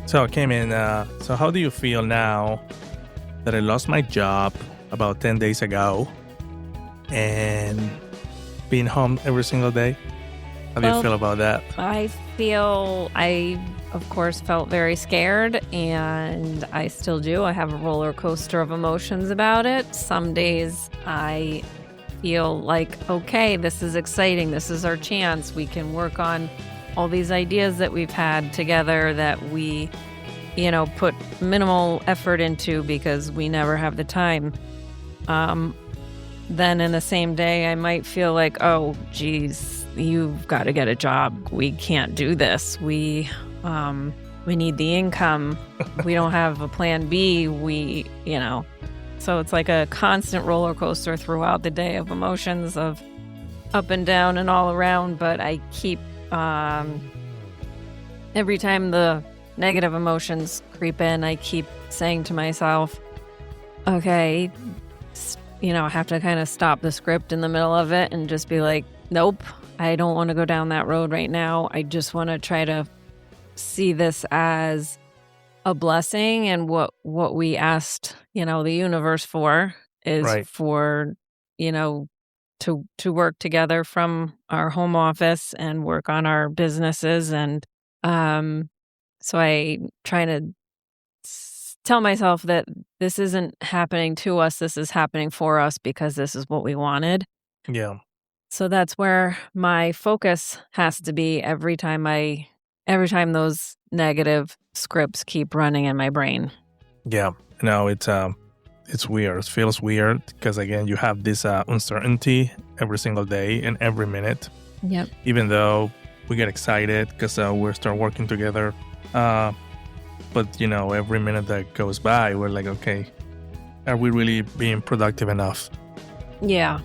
So I came in. So how do you feel now that I lost my job about 10 days ago and being home every single day? How do you Well, feel about that? I of course, felt very scared, and I still do. I have a roller coaster of emotions about it. Some days I feel like, okay, this is exciting. This is our chance. We can work on all these ideas that we've had together that we, put minimal effort into because we never have the time. Then in the same day, I might feel like, oh, geez, you've got to get a job. We can't do this. We need the income. We don't have a plan B. So it's like a constant roller coaster throughout the day of emotions of up and down and all around. But I keep, every time the negative emotions creep in, I keep saying to myself, okay, I have to kind of stop the script in the middle of it and just be like, nope, I don't want to go down that road right now. I just want to try to see this as a blessing, and what we asked, the universe for is Right. for, to work together from our home office and work on our businesses. And so I try to tell myself that this isn't happening to us, this is happening for us because this is what we wanted. Yeah. So that's where my focus has to be every time those negative scripts keep running in my brain. Yeah. No, it's weird. It feels weird because again, you have this uncertainty every single day and every minute. Yep. Even though we get excited because we start working together. But every minute that goes by, we're like, okay, are we really being productive enough? Yeah.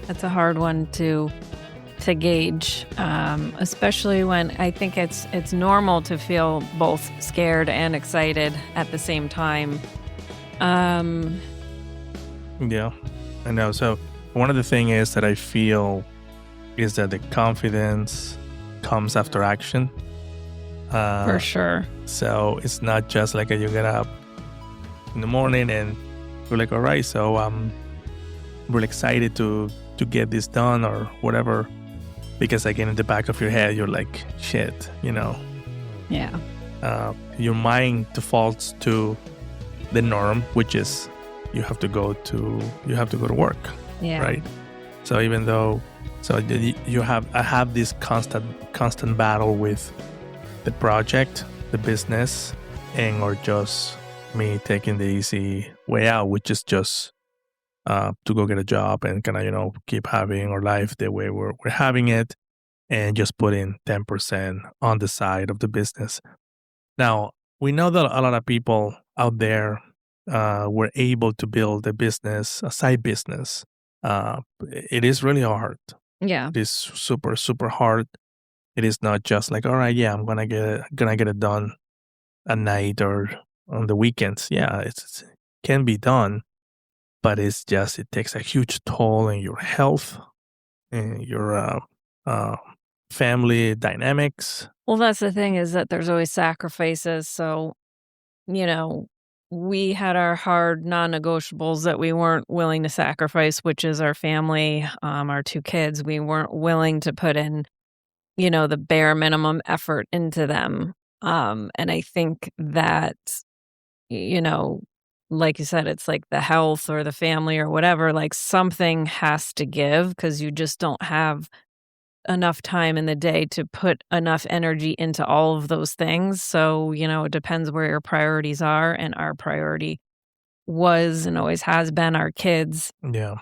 That's a hard one to gauge, especially when I think it's normal to feel both scared and excited at the same time. Yeah, I know. So one of the things is that I feel is that the confidence comes after action. For sure. So it's not just like you get up in the morning and you're like, all right, so I'm really excited to get this done or whatever. Because again, in the back of your head, you're like, shit, Yeah. Your mind defaults to the norm, which is you have to go to work. Yeah. Right. So even though, I have this constant battle with the project, the business, or just me taking the easy way out, which is just to go get a job and kind of keep having our life the way we're having it, and just put in 10% on the side of the business. Now we know that a lot of people out there were able to build a side business. It is really hard. Yeah. It is super super hard. It is not just like, all right, yeah, I'm gonna get it done at night or on the weekends. Yeah, it can be done, but it takes a huge toll in your health and your family dynamics. Well, that's the thing, is that there's always sacrifices. So, we had our hard non-negotiables that we weren't willing to sacrifice, which is our family, our 2 kids. We weren't willing to put in, the bare minimum effort into them. And I think that, you know, like you said, it's like the health or the family or whatever, like something has to give because you just don't have enough time in the day to put enough energy into all of those things. So, it depends where your priorities are. And our priority was and always has been our kids, Yeah.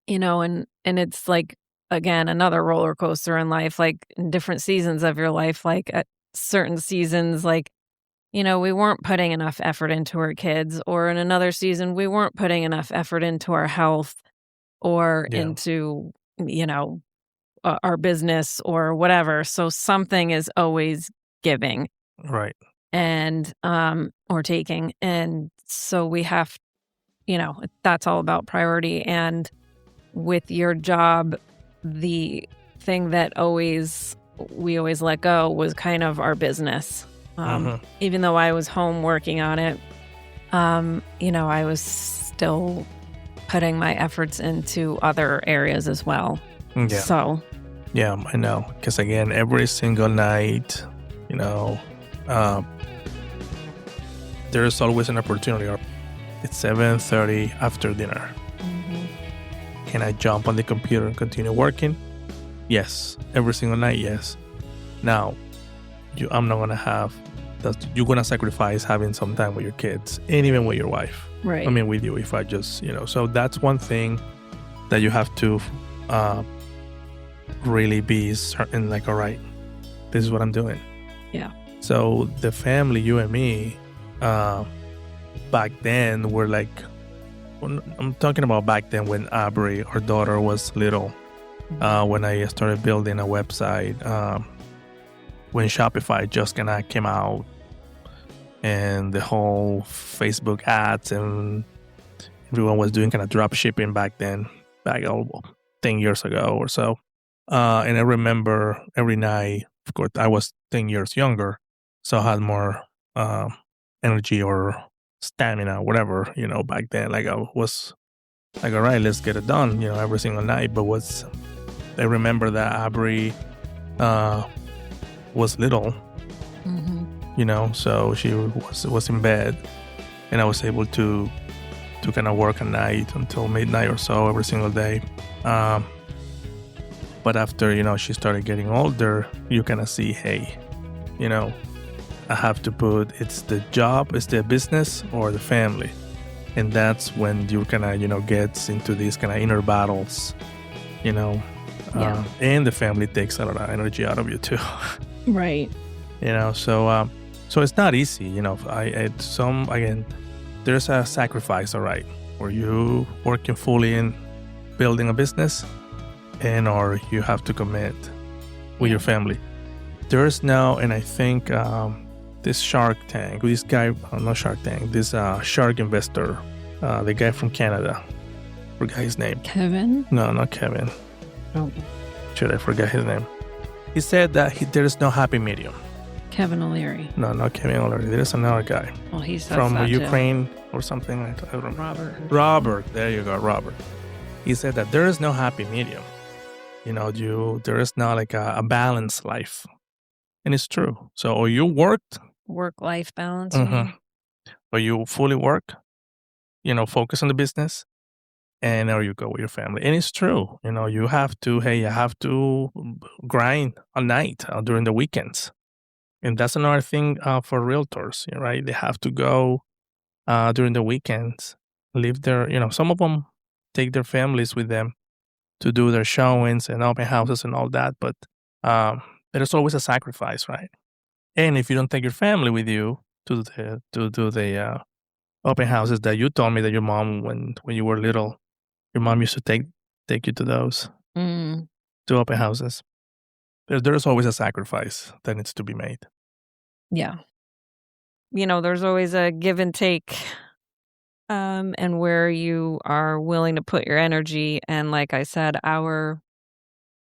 and it's like, again, another roller coaster in life, like in different seasons of your life, like at certain seasons, like, we weren't putting enough effort into our kids, or in another season, we weren't putting enough effort into our health or Yeah. into, our business or whatever. So something is always giving Right. and, or taking. And so we have, that's all about priority. And with your job, the thing that we always let go was kind of our business. Even though I was home working on it, I was still putting my efforts into other areas as well. Yeah. So, Yeah, I know. Because again, every single night, there's always an opportunity. It's 7:30 after dinner. Can I jump on the computer and continue working? Yes. Every single night, yes. Now, I'm not going to have that. You're going to sacrifice having some time with your kids and even with your wife. right. I mean, with you, if I just, so that's one thing that you have to really be certain, like, all right, this is what I'm doing. Yeah. So the family, you and me, back then were like, I'm talking about back then when Aubrey, our daughter, was little, when I started building a website, when Shopify just kind of came out and the whole Facebook ads and everyone was doing kind of drop shipping back then, 10 years ago or so. And I remember every night, of course, I was 10 years younger, so I had more energy or stamina, whatever, back then. Like I was like, all right, let's get it done, every single night. But I remember that Aubrey was little, so she was in bed, and I was able to kind of work at night until midnight or so every single day. But after, she started getting older, you kind of see, hey, I have to put, it's the job, it's the business or the family. And that's when you kind of, gets into these kind of inner battles, and the family takes a lot of energy out of you too. Right. So it's not easy, again, there's a sacrifice, all right, where you working fully in building a business or you have to commit with your family. There's now, and I think this Shark Tank, this guy, not Shark Tank, this shark investor, the guy from Canada, forgot his name. Kevin? No, not Kevin. Oh. Should I forget his name? He said that there is no happy medium. Kevin O'Leary. No, not Kevin O'Leary. There's another guy. Well, he says from that Ukraine or something. I don't remember. Robert. There you go, Robert. He said that there is no happy medium. There is not like a balanced life. And it's true. So, or you worked. Work-life balance. Or you fully work, focus on the business, and or you go with your family. And it's true. You have to grind at night during the weekends. And that's another thing for realtors, right? They have to go during the weekends, leave their, some of them take their families with them to do their showings and open houses and all that. But there's always a sacrifice, right? And if you don't take your family with you to the open houses that you told me that your mom, when you were little, your mom used to take you to those, to open houses. There's always a sacrifice that needs to be made. Yeah. There's always a give and take, and where you are willing to put your energy. And like I said, our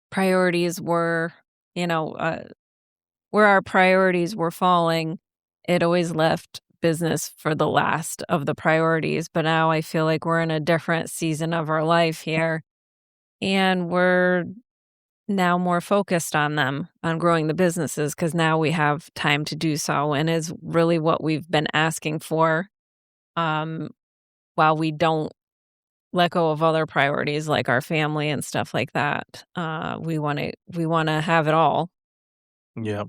priorities were, where our priorities were falling, it always left business for the last of the priorities. But now I feel like we're in a different season of our life here, and we're now more focused on growing the businesses, because now we have time to do so, and is really what we've been asking for, while we don't let go of other priorities like our family and stuff like that. We want to have it all. Yeah.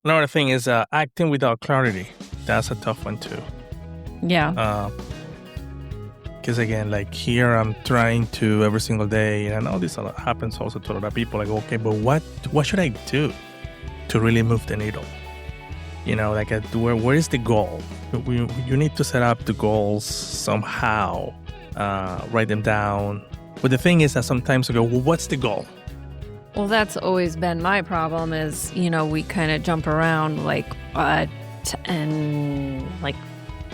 Another thing is acting without clarity. That's a tough one too. Yeah. Because again, like here, I'm trying to every single day, and I know this happens also to a lot of people. Like, okay, but what should I do to really move the needle? Where is the goal? You need to set up the goals somehow, write them down. But the thing is that sometimes I go, well, what's the goal? Well, that's always been my problem is, we kind of jump around like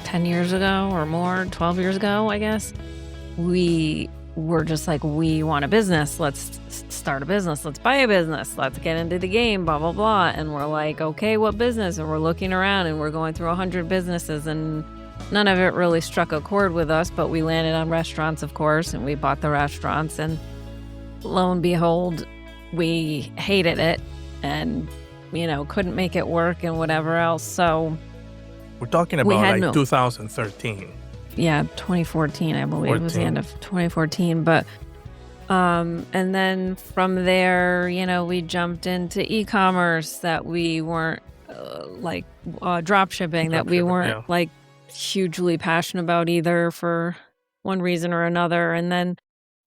10 years ago or more, 12 years ago, I guess. We we're just like, we want a business. Let's start a business. Let's buy a business. Let's get into the game, blah, blah, blah. And we're like, okay, what business? And we're looking around and we're going through 100 businesses and none of it really struck a chord with us, but we landed on restaurants, of course, and we bought the restaurants. And lo and behold, we hated it and, couldn't make it work and whatever else. So we're talking about 2013. Yeah, 2014, I believe. It was the end of 2014. But, and then from there, we jumped into e-commerce that we weren't drop shipping that we weren't like hugely passionate about either for one reason or another. And then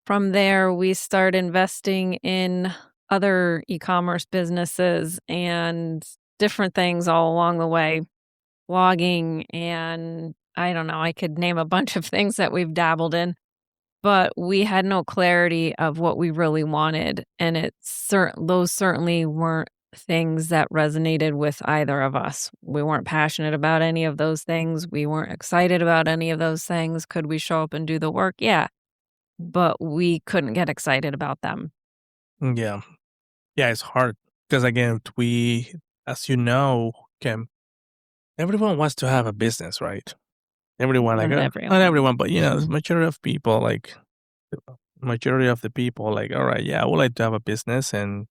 from there, we started investing in other e-commerce businesses and different things all along the way, blogging, and I don't know, I could name a bunch of things that we've dabbled in, but we had no clarity of what we really wanted. And those certainly weren't things that resonated with either of us. We weren't passionate about any of those things. We weren't excited about any of those things. Could we show up and do the work? Yeah. But we couldn't get excited about them. Yeah. Yeah, it's hard because again, as you know, Kim, everyone wants to have a business, right? Everyone, not everyone, but the majority of people, all right, yeah, I would like to have a business and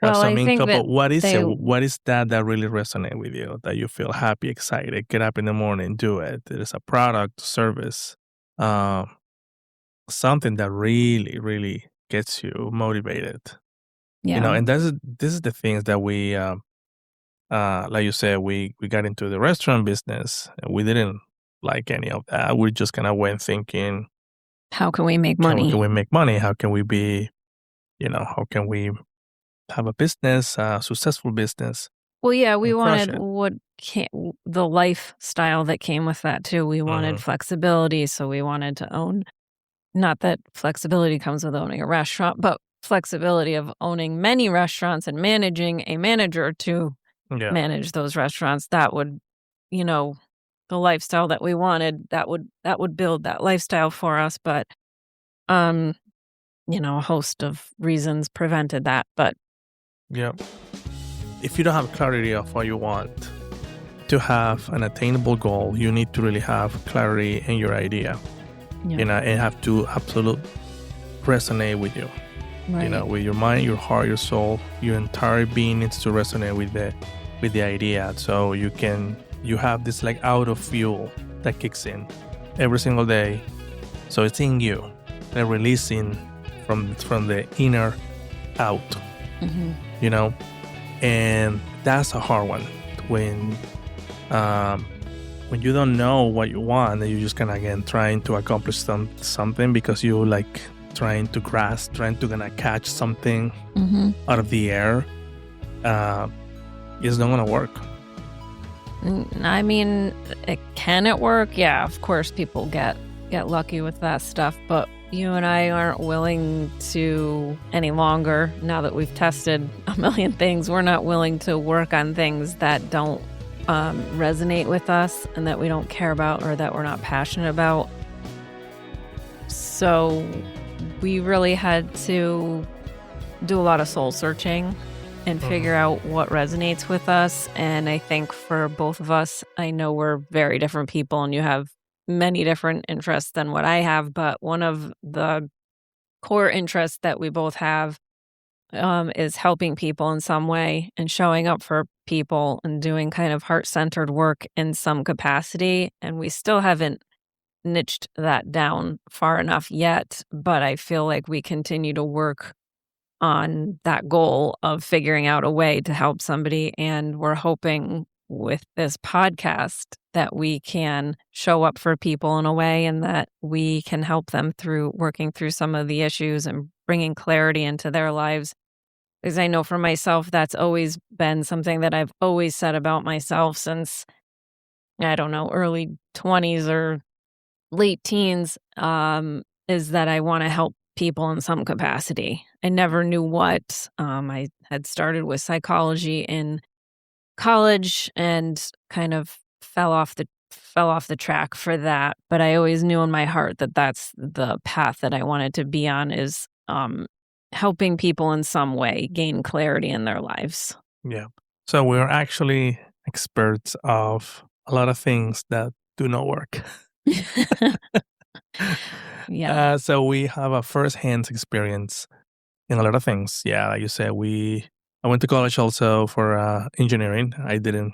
have some income. But what is it? What is that really resonate with you? That you feel happy, excited, get up in the morning, do it. There's a product, service, something that really, really gets you motivated. Yeah. And this is the things that we, like you said, we got into the restaurant business and we didn't like any of that. We just kind of went thinking, how can we make money? How can we make money? How can we be, how can we have a business, a successful business? Well, yeah, we wanted the lifestyle that came with that too. We wanted flexibility. So we wanted to own, not that flexibility comes with owning a restaurant, but flexibility of owning many restaurants and managing a manager to manage those restaurants. That would, the lifestyle that we wanted, that would build that lifestyle for us. But, a host of reasons prevented that. But yeah, if you don't have clarity of what you want to have an attainable goal, you need to really have clarity in your idea. It have to absolutely resonate with you. Right. With your mind, your heart, your soul, your entire being needs to resonate with the idea. So you have this like auto fuel that kicks in every single day. So it's in you, and releasing from the inner out. And that's a hard one when you don't know what you want and you just kind of again trying to accomplish something because you like trying to gonna catch something out of the air. It's not gonna work. I mean, can it work? Yeah, of course people get lucky with that stuff, but you and I aren't willing to any longer. Now that we've tested a million things, we're not willing to work on things that don't resonate with us and that we don't care about or that we're not passionate about. So we really had to do a lot of soul searching and figure out what resonates with us. And I think for both of us, I know we're very different people and you have many different interests than what I have, but one of the core interests that we both have is helping people in some way and showing up for people and doing kind of heart-centered work in some capacity. And we still haven't niched that down far enough yet, but I feel like we continue to work on that goal of figuring out a way to help somebody. And we're hoping with this podcast that we can show up for people in a way and that we can help them through working through some of the issues and bringing clarity into their lives. Because I know for myself, that's always been something that I've always said about myself since, I don't know, early 20s or late teens, is that I want to help people in some capacity. I never knew what. I had started with psychology in college and kind of fell off the fell off the track for that, but I always knew in my heart that that's the path that I wanted to be on is, helping people in some way gain clarity in their lives. Yeah. So we're actually experts of a lot of things that do not work. Yeah. So we have a first-hand experience in a lot of things. Yeah, like you said, I went to college also for engineering. I didn't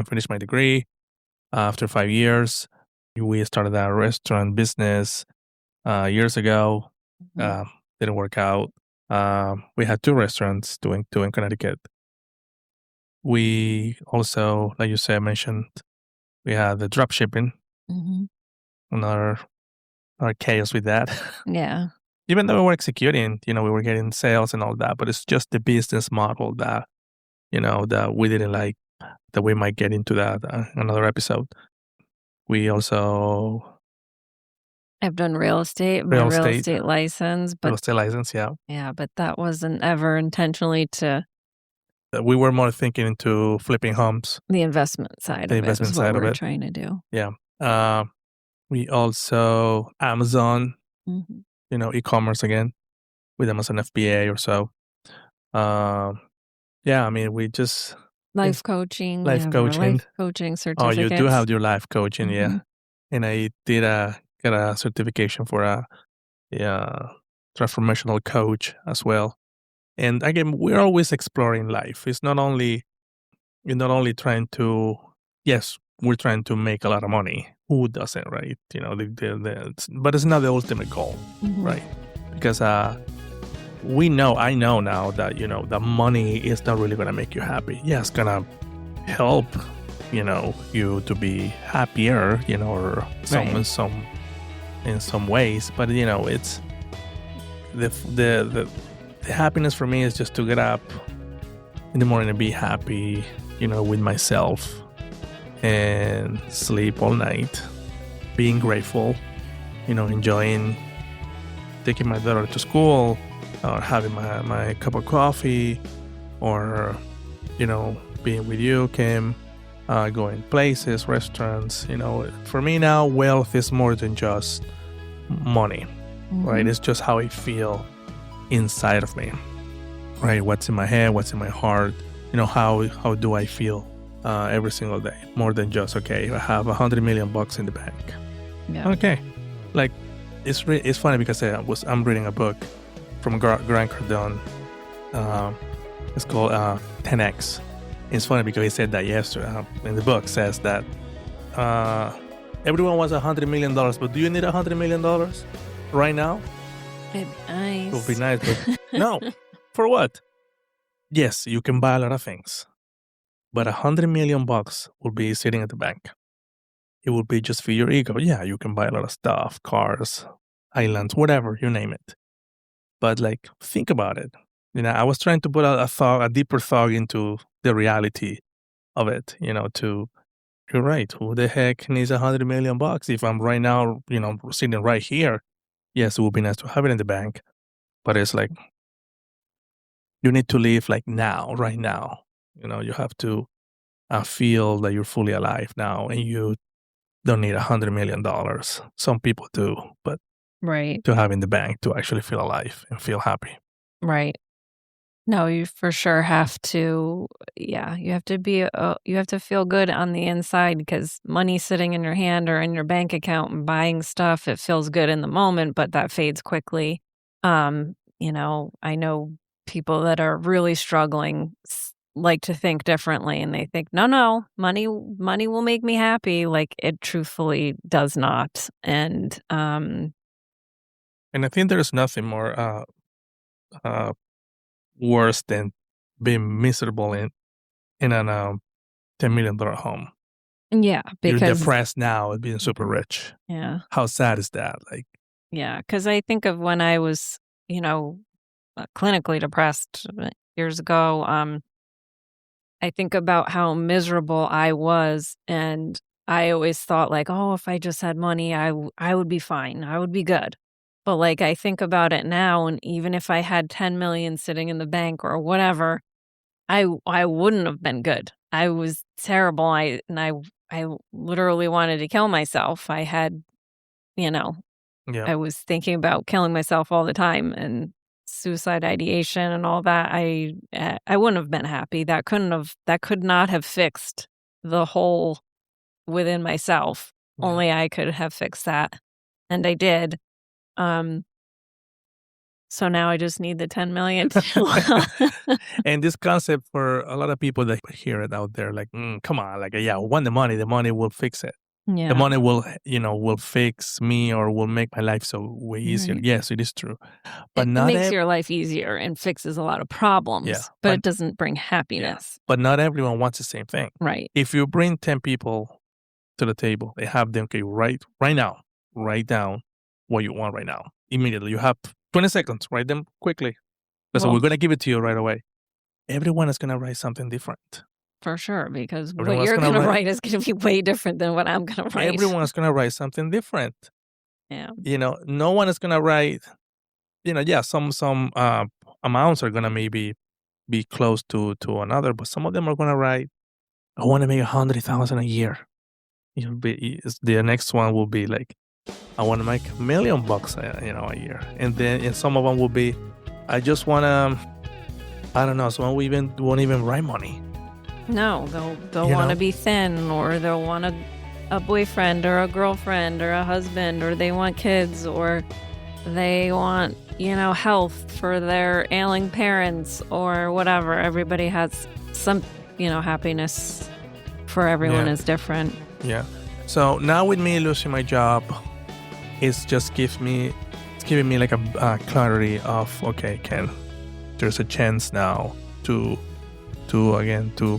finish my degree. After 5 years, we started a restaurant business years ago. Mhm. Didn't work out. We had two restaurants doing two in Connecticut. We also, like you said, mentioned we had the drop shipping, Mhm. another chaos with that. Yeah. Even though we were executing, we were getting sales and all that, but it's just the business model that, that we didn't like, that we might get into that another episode. We also, I've done real estate, my real real estate, estate license, real but estate license, yeah. yeah, but that wasn't ever intentionally to We were more thinking into flipping homes, the investment side the of it investment is what side we of were it. trying to do. Yeah. Uh, we also, Amazon, Mhm. e-commerce again with Amazon FBA or so. Um, yeah, I mean, we just, yeah, Life coaching, we life have our coaching. life coaching Oh, you do certificates. have your life coaching, yeah. Mhm. And I did get a certification for a transformational coach as well. And again, we're always exploring life. You're not only trying to, yes, we're trying to make a lot of money. Who doesn't, right? But it's not the ultimate goal, Mhm. right? Because I know now that, the money is not really going to make you happy. Yeah, it's going to help, you to be happier, or Right. in some ways. But, it's the happiness for me is just to get up in the morning and be happy, with myself and sleep all night, being grateful, enjoying taking my daughter to school or having my cup of coffee or, being with you, Kim, going places, restaurants. For me now, wealth is more than just money, right? Mhm. It's just how I feel inside of me, right? What's in my head, what's in my heart, how do I feel every single day, more than just, okay, I have $100 million in the bank. Yeah. Okay. Like, it's funny because I'm reading a book from Grant Cardone. It's called 10X. It's funny because he said that yesterday in the book. Says that everyone wants $100 million, but do you need $100 million right now? It'd It would be nice. nice, but no. For what? Yes, you can buy a lot of things, but $100 million will be sitting at the bank. It will be just for your ego. Yeah, you can buy a lot of stuff, cars, islands, whatever, you name it. But like, think about it. I was trying to put a deeper thought into the reality of it. You're right. Who the heck needs $100 million if I'm right now, sitting right here? Yes, it would be nice to have it in the bank, but it's like you need to live like now, right now. You have to feel that you're fully alive now, and you don't need $100 million. Some people do, but Right. to have in the bank to actually feel alive and feel happy. Right. No, you for sure have to yeah, you have to be, you have to feel good on the inside because money sitting in your hand or in your bank account and buying stuff, it feels good in the moment, but that fades quickly. I know people that are really struggling like to think differently and they think, "No, no, money will make me happy." Like it truthfully does not. And And I think there's nothing more uh, worse than being miserable in an $10 million home. yeah, You're because depressed now at being super rich. yeah. How sad is that? Like, Yeah, because I think of when I was, clinically depressed years ago. I think about how miserable I was, and I always thought like, "Oh, if I just had money, I would be fine. I would be good." But like I think about it now, and even if I had 10 million sitting in the bank or whatever, I wouldn't have been good. I was terrible. I literally wanted to kill myself. I had, you know, Yeah. I was thinking about killing myself all the time and suicide ideation and all that. I wouldn't have been happy. That could not have fixed the hole within myself. Yeah. Only I could have fixed that, and I did. Um, so now I just need the 10,000,000 And this concept for a lot of people that hear it out there, like, come on, like, yeah, I want the money will fix it. The Yeah, money will, will fix me or will make my life so way easier. right. Yes, it is true. But It not makes your life easier and fixes a lot of yeah, problems, but but it doesn't bring yeah, happiness. but not everyone wants the same thing. Right. If you bring 10 people to the table, they have them, okay, right now, write down what you want right now. Immediately. You have 20 seconds, write them quickly. So we're Well, gonna give it to you right away. Everyone is gonna write something different. for sure, because what Everyone's you're gonna gonna write write is gonna be way different than what I'm gonna write. everyone's gonna write something different. Yeah. No one is gonna write, yeah, some amounts are gonna maybe be close to another, but some of them are gonna write, I wanna make 100,000 a year. The next one will be like, I wanna make $1,000,000 a year. And some of them will be, I just wanna, I don't know, some won't even write money. No, they'll You want to know? be thin, or they'll want a boyfriend or a girlfriend or a husband, or they want kids, or they want, health for their ailing parents or whatever. Everybody has some, happiness for everyone Yeah. is different. Yeah. So now with me losing my job, it's giving me like a clarity of, okay, Ken, there's a chance now to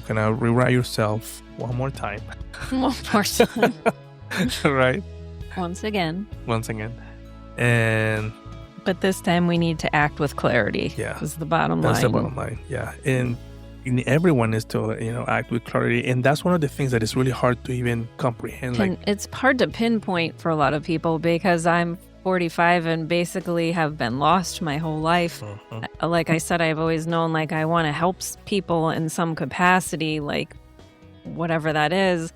kind of rewrite yourself one more time. One more time. Right? Once again. Once again. And But this time we need to act with clarity. Yeah. Is the bottom that's line. the bottom line. Yeah. And everyone is to, act with clarity. And that's one of the things that is really hard to even comprehend. It's hard to pinpoint for a lot of people because I'm 45 and basically have been lost my whole life. Mhm. Like I said, I've always known like I want to help people in some capacity, like whatever that is.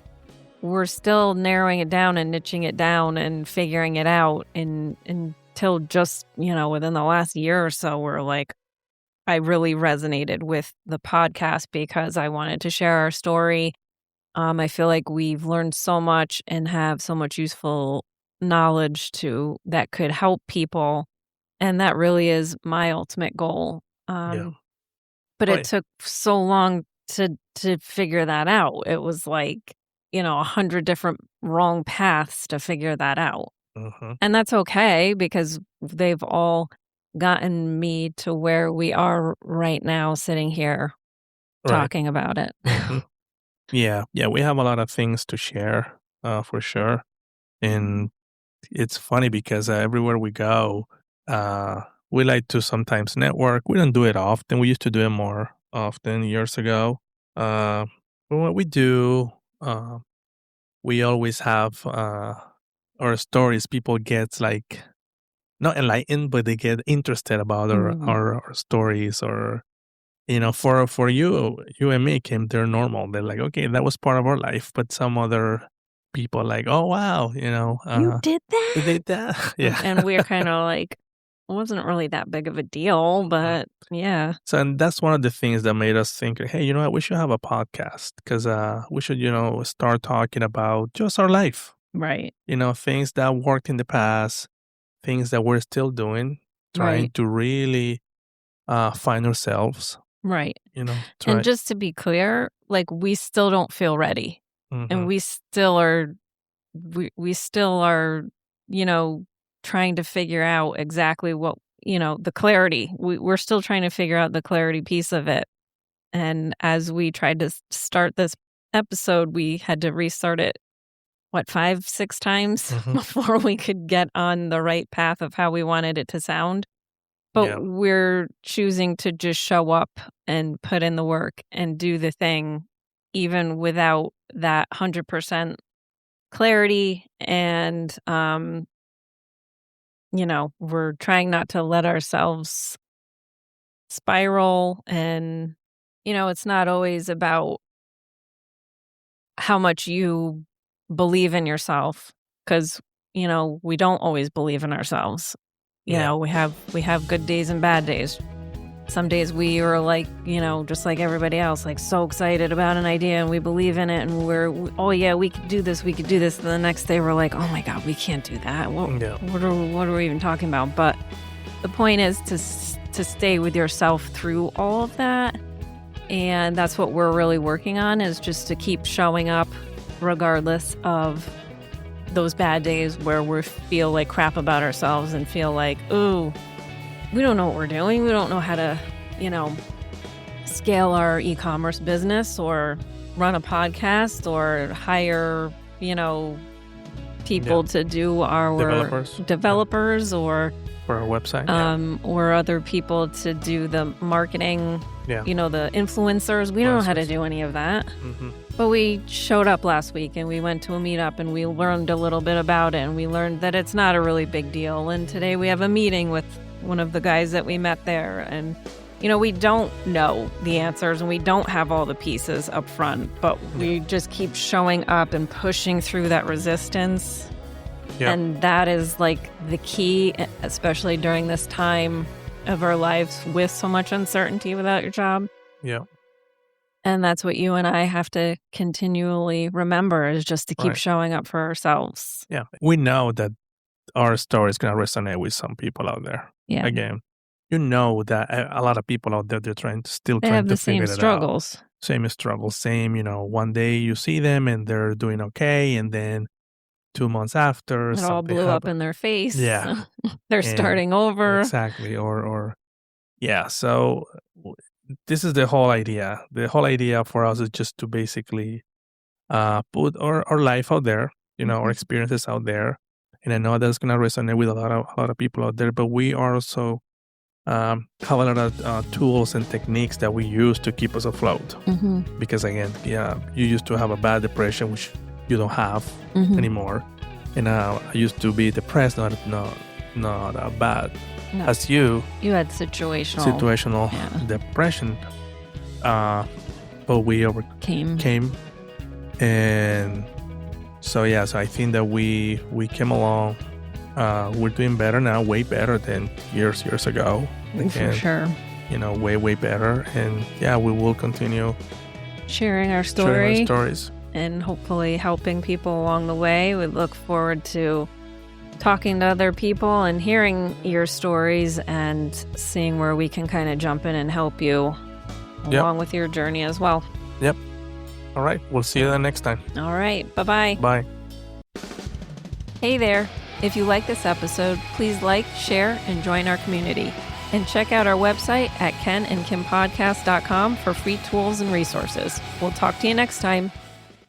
We're still narrowing it down and niching it down and figuring it out until just, within the last year or so, we're like, I really resonated with the podcast because I wanted to share our story. I feel like we've learned so much and have so much useful knowledge that could help people, and that really is my ultimate goal. Yeah. But it Right. took so long to figure that out. It was like 100 different wrong paths to figure that out, Hmm. and that's okay because they've all gotten me to where we are right now, sitting here Right. talking about it. Mhm. Yeah. Yeah. We have a lot of things to share, for sure. And it's funny because everywhere we go, we like to sometimes network. We don't do it often. We used to do it more often years ago. Uh, but when we do, we always have our stories. People get like not enlightened, but they get interested about Mhm. our stories. Or for you and me, Kim, they're normal. They're like, okay, that was part of our life. But some other people like, oh wow, You did they that? that yeah. And we're kinda like, it wasn't really that big of a deal, Mhm. but yeah, So, and that's one of the things that made us think, hey, you know what, we should have a podcast because we should, start talking about just our life. right, Things that worked in the past, things that we're still doing, trying right, to really find ourselves. right. And Try. just to be clear, like, we still don't feel ready, and Hmm. we still are, you know, trying to figure out exactly what the clarity. We're still trying to figure out the clarity piece of it, and as we tried to start this episode, we had to restart it, what, 5, 6 times Hmm. before we could get on the right path of how we wanted it to sound. But Yeah. we're choosing to just show up and put in the work and do the thing even without that 100% clarity. And, we're trying not to let ourselves spiral. And, it's not always about how much you believe in yourself, because, we don't always believe in ourselves. Yeah. We have good days and bad days. Some days we are like, just like everybody else, like so excited about an idea and we believe in it and oh yeah, we could do this. And the next day we're like, oh my God, we can't do that. What are we even talking about? But the point is to stay with yourself through all of that. And that's what we're really working on, is just to keep showing up regardless of those bad days where we feel like crap about ourselves and feel like, ooh, we don't know what we're doing. We don't know how to, scale our e-commerce business or run a podcast or hire, people to do our developers or for our website, or other people to do the marketing, the influencers. We don't know how to do any of that. Mm-hmm. But we showed up last week and we went to a meetup and we learned a little bit about it, and we learned that it's not a really big deal. And today we have a meeting with one of the guys that we met there, and we don't know the answers and we don't have all the pieces up front, but we just keep showing up and pushing through that resistance. Yep. And that is like the key, especially during this time of our lives with so much uncertainty without your job. Yeah. And that's what you and I have to continually remember, is just to keep showing up for ourselves. Yeah. We know that our story is going to resonate with some people out there. Yeah. Again, that a lot of people out there, they're trying to figure it out. They have the same struggles. Same struggles. Same, one day you see them and they're doing okay. And then 2 months after, it all blew up in their face. Yeah. They're starting over. Exactly. Yeah. So this is the whole idea. The whole idea for us is just to basically put our life out there, our experiences out there. And I know that's going to resonate with a lot of people out there, but we also have a lot of tools and techniques that we use to keep us afloat. Mm-hmm. Because again, you used to have a bad depression, which you don't have anymore. And I used to be depressed, not bad. No. As you had situational depression, but we overcame. And so so I think that we came along. We're doing better now, way better than years ago. For sure. Way better. And we will continue sharing our stories and hopefully helping people along the way. We look forward to talking to other people and hearing your stories and seeing where we can kind of jump in and help you along with your journey as well. Yep. All right. We'll see you then next time. All right. Bye-bye. Bye. Hey there. If you like this episode, please like, share, and join our community. And check out our website at kenandkimpodcast.com for free tools and resources. We'll talk to you next time.